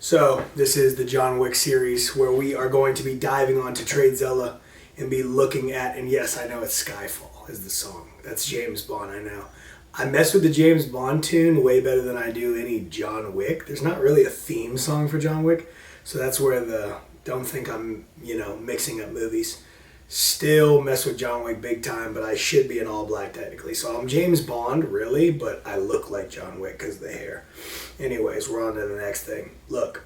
So this is the John Wick series where we are going to be diving onto TradeZella and be looking at, and yes, I know it's Skyfall is the song. That's James Bond, I know. I mess with the James Bond tune way better than I do any John Wick. There's not really a theme song for John Wick, so that's where don't think I'm, mixing up movies. Still mess with John Wick big time, but I should be in all black technically. So I'm James Bond, really, but I look like John Wick because of the hair. Anyways, we're on to the next thing. Look,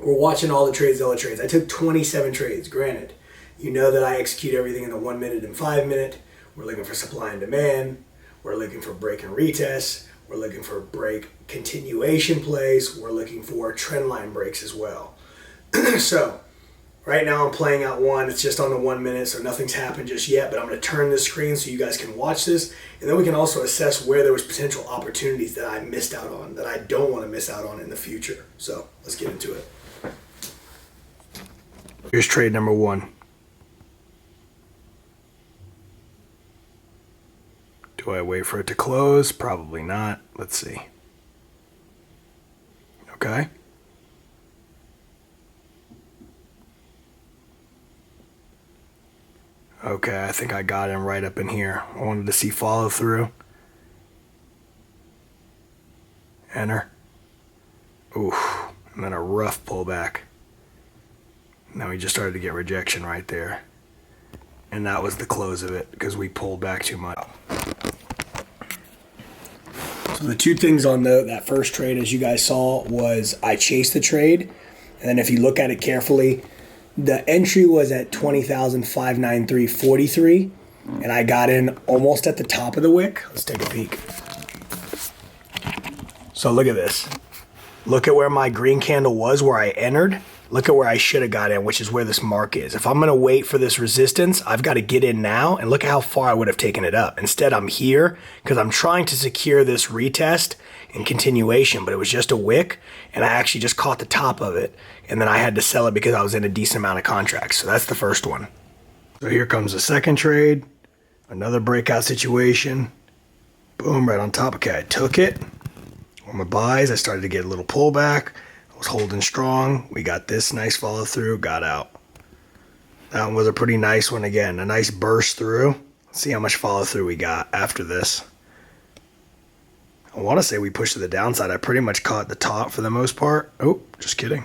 we're watching all the TradeZella trades. I took 27 trades, granted. You know that I execute everything in the 1 minute and 5 minute. We're looking for supply and demand. We're looking for break and retest. We're looking for break continuation plays. We're looking for trend line breaks as well. So, right now I'm playing out one. It's just on the 1 minute, so nothing's happened just yet, but I'm going to turn the screen so you guys can watch this, and then we can also assess where there was potential opportunities that I missed out on, that I don't want to miss out on in the future. So, let's get into it. Here's trade number one. Do I wait for it to close? Probably not. Let's see. Okay. Okay, I think I got him right up in here. I wanted to see follow through. Enter. Oof. And then a rough pullback. Now we just started to get rejection right there. And that was the close of it because we pulled back too much. So the two things on that first trade, as you guys saw, was I chased the trade. And then if you look at it carefully, the entry was at 20,593.43, and I got in almost at the top of the wick. Let's take a peek. So look at this. Look at where my green candle was, where I entered. Look at where I should have got in, which is where this mark is. If I'm going to wait for this resistance, I've got to get in now, and look at how far I would have taken it up. Instead, I'm here because I'm trying to secure this retest and continuation, but it was just a wick, and I actually just caught the top of it, and then I had to sell it because I was in a decent amount of contracts. So that's the first one. So here comes the second trade, another breakout situation. Boom, right on top. Okay, I took it. On my buys, I started to get a little pullback. I was holding strong. We got this nice follow through, got out. That one was a pretty nice one again, a nice burst through. Let's see how much follow through we got after this. I want to say we pushed to the downside. I pretty much caught the top for the most part. Oh, just kidding.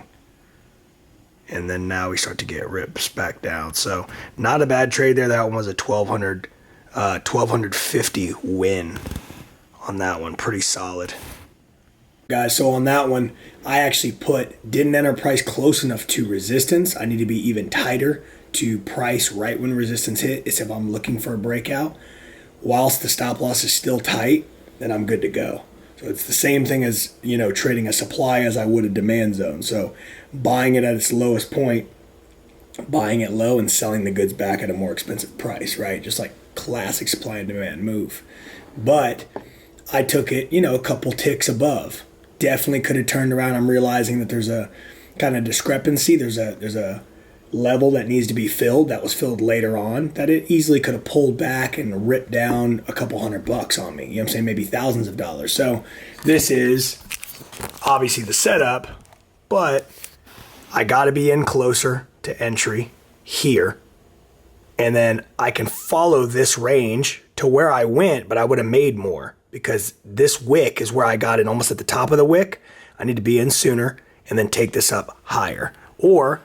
And then now we start to get rips back down. So not a bad trade there. That one was a 1250 win on that one. Pretty solid. Guys, so on that one, I actually didn't enter price close enough to resistance. I need to be even tighter to price right when resistance hit. It's if I'm looking for a breakout. Whilst the stop loss is still tight, then I'm good to go. So it's the same thing as, trading a supply as I would a demand zone. So buying it at its lowest point, buying it low and selling the goods back at a more expensive price, right? Just like classic supply and demand move. But I took it, a couple ticks above. Definitely could have turned around. I'm realizing that there's a kind of discrepancy. There's a level that needs to be filled that was filled later on that it easily could have pulled back and ripped down a couple $100 on me. You know what I'm saying? Maybe thousands of dollars. So this is obviously the setup, but I got to be in closer to entry here. And then I can follow this range to where I went, but I would have made more because this wick is where I got in almost at the top of the wick. I need to be in sooner and then take this up higher. Or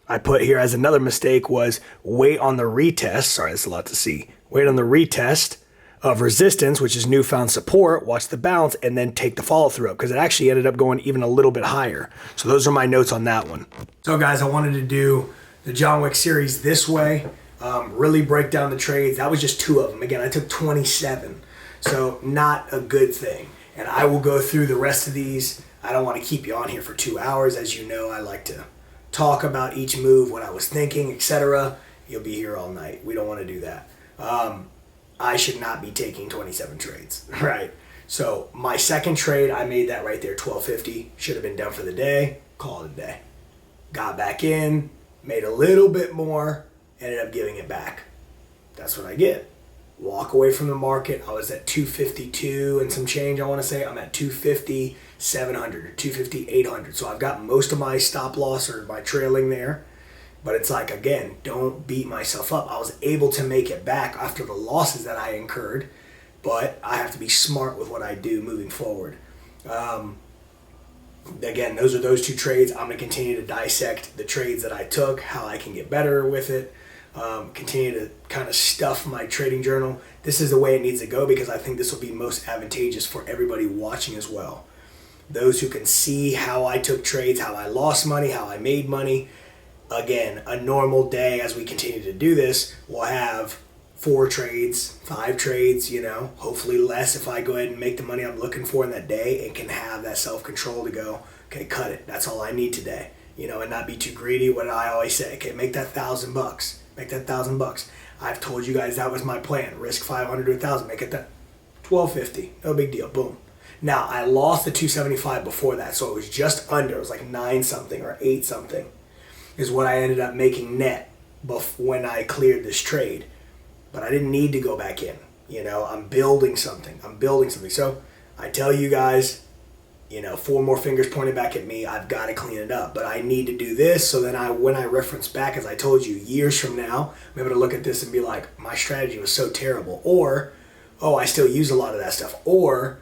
I put here as another mistake was wait on the retest. Sorry, that's a lot to see. Wait on the retest of resistance, which is newfound support, watch the bounce, and then take the follow through up because it actually ended up going even a little bit higher. So those are my notes on that one. So guys, I wanted to do the John Wick series this way, really break down the trades. That was just 2 of them. Again, I took 27. So not a good thing. And I will go through the rest of these. I don't want to keep you on here for 2 hours. As you know, I like to talk about each move, what I was thinking, etc. You'll be here all night. We don't want to do that. I should not be taking 27 trades, right? So my second trade, I made that right there, 1250. Should have been done for the day. Call it a day. Got back in, made a little bit more, ended up giving it back. That's what I get. Walk away from the market. I was at 252 and some change, I want to say. I'm at 250. 700 or 250, 800. So I've got most of my stop loss or my trailing there. But it's like, again, don't beat myself up. I was able to make it back after the losses that I incurred, but I have to be smart with what I do moving forward. Again, those are those two trades. I'm going to continue to dissect the trades that I took, how I can get better with it, continue to kind of stuff my trading journal. This is the way it needs to go because I think this will be most advantageous for everybody watching as well. Those who can see how I took trades, how I lost money, how I made money. Again, a normal day as we continue to do this, we'll have 4 trades, 5 trades, hopefully less if I go ahead and make the money I'm looking for in that day and can have that self-control to go, okay, cut it. That's all I need today, and not be too greedy. What I always say, okay, make that $1,000, make that $1,000. I've told you guys that was my plan. Risk 500 to 1,000, make it that $1,250. No big deal. Boom. Now I lost the 275 before that, so it was just under. It was like 9 something or 8 something, is what I ended up making net when I cleared this trade. But I didn't need to go back in. I'm building something. So I tell you guys, 4 more fingers pointed back at me. I've got to clean it up. But I need to do this so then when I reference back, as I told you, years from now, I'm able to look at this and be like, my strategy was so terrible. Or, oh, I still use a lot of that stuff. Or,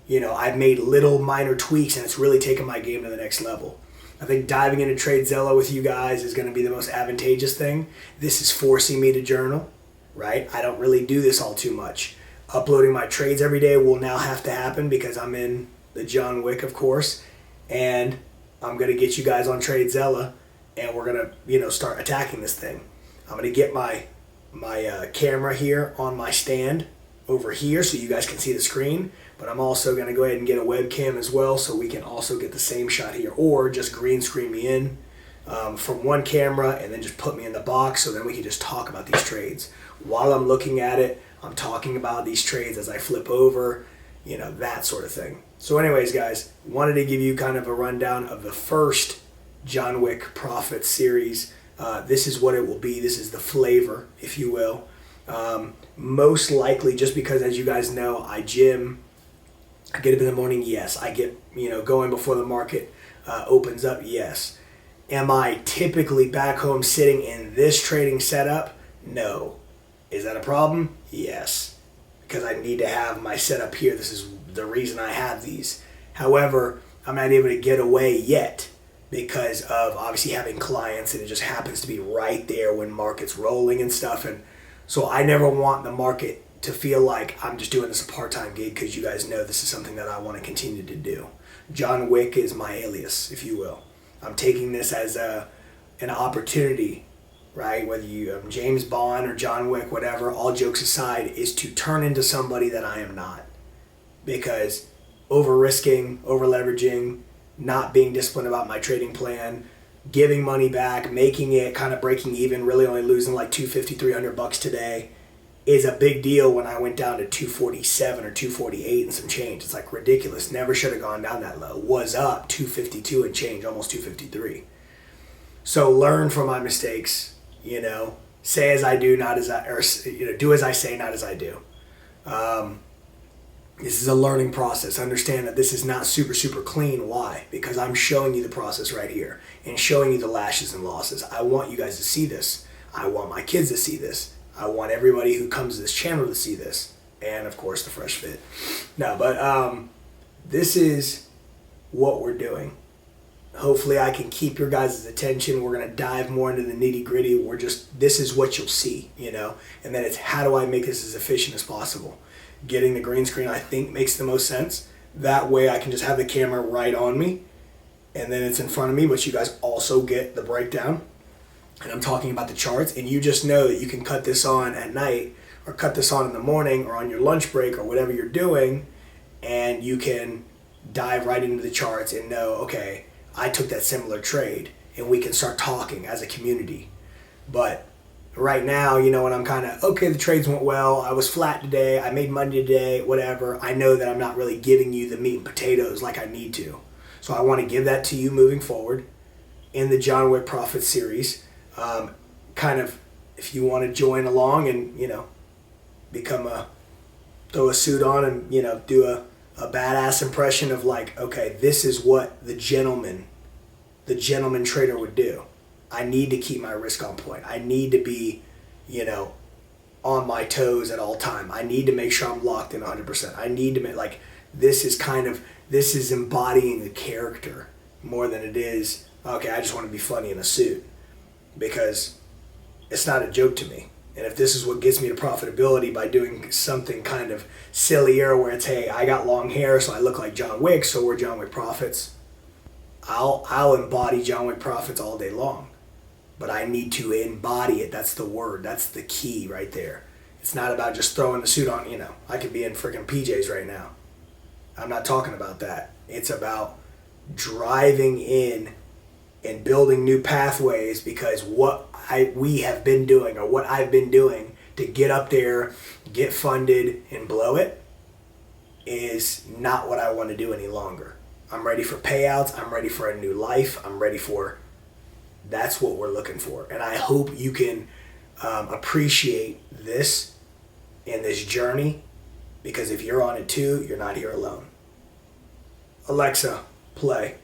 I've made little minor tweaks and it's really taken my game to the next level. I think diving into TradeZella with you guys is going to be the most advantageous thing. This is forcing me to journal. Right? I don't really do this all too much. Uploading my trades every day will now have to happen because I'm in the John Wick, of course, and I'm going to get you guys on TradeZella, and we're going to, start attacking this thing. I'm going to get my camera here on my stand over here so you guys can see the screen, but I'm also going to go ahead and get a webcam as well so we can also get the same shot here, or just green screen me in from one camera and then just put me in the box so then we can just talk about these trades. While I'm looking at it, I'm talking about these trades as I flip over, that sort of thing. So anyways, guys, wanted to give you kind of a rundown of the first John Wick Profit series. This is what it will be. This is the flavor, if you will. Most likely, just because, as you guys know, I gym, I get up in the morning, yes. I get, going before the market opens up, yes. Am I typically back home sitting in this trading setup? No. Is that a problem? Yes. Because I need to have my setup here. This is the reason I have these. However, I'm not able to get away yet because of obviously having clients, and it just happens to be right there when market's rolling and stuff. And so I never want the market to feel like I'm just doing this a part-time gig, because you guys know this is something that I want to continue to do. John Wick is my alias, if you will. I'm taking this as an opportunity, right? Whether you James Bond or John Wick, whatever, all jokes aside, is to turn into somebody that I am not. Because over-risking, over-leveraging, not being disciplined about my trading plan, giving money back, making it kind of breaking even, really only losing like $250, $300 today, is a big deal when I went down to 247 or 248 and some change. It's like ridiculous. Never should have gone down that low. Was up 252 and change, almost 253. So learn from my mistakes. Say as I do, not as I, or do as I say, not as I do. This is a learning process. Understand that this is not super, super clean. Why? Because I'm showing you the process right here and showing you the lashes and losses. I want you guys to see this. I want my kids to see this. I want everybody who comes to this channel to see this. And of course the Fresh Fit. No, but this is what we're doing. Hopefully I can keep your guys' attention. We're going to dive more into the nitty gritty. This is what you'll see, and then it's how do I make this as efficient as possible. Getting the green screen, I think, makes the most sense. That way I can just have the camera right on me and then it's in front of me, but you guys also get the breakdown. And I'm talking about the charts, and you just know that you can cut this on at night or cut this on in the morning or on your lunch break or whatever you're doing, and you can dive right into the charts and know, okay, I took that similar trade, and we can start talking as a community. But right now, when I'm kind of, okay, the trades went well, I was flat today, I made money today, whatever, I know that I'm not really giving you the meat and potatoes like I need to. So I want to give that to you moving forward in the John Wick Profit series. Kind of, if you want to join along and, throw a suit on and, do a badass impression of like, okay, this is what the gentleman trader would do. I need to keep my risk on point. I need to be, on my toes at all time. I need to make sure I'm locked in 100%. I need to make, like, this is embodying the character more than it is, okay, I just want to be funny in a suit, because it's not a joke to me. And if this is what gets me to profitability by doing something kind of sillier where it's, hey, I got long hair so I look like John Wick, so we're John Wick Profits, I'll embody John Wick Profits all day long. But I need to embody it. That's the word. That's the key right there. It's not about just throwing the suit on, I could be in freaking PJs right now. I'm not talking about that. It's about driving in and building new pathways, because we have been doing, or what I've been doing to get up there, get funded, and blow it is not what I want to do any longer. I'm ready for payouts. I'm ready for a new life. That's what we're looking for. And I hope you can appreciate this and this journey, because if you're on it too, you're not here alone. Alexa, play.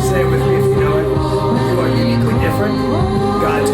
Say it with me if you know it. You are uniquely different. God's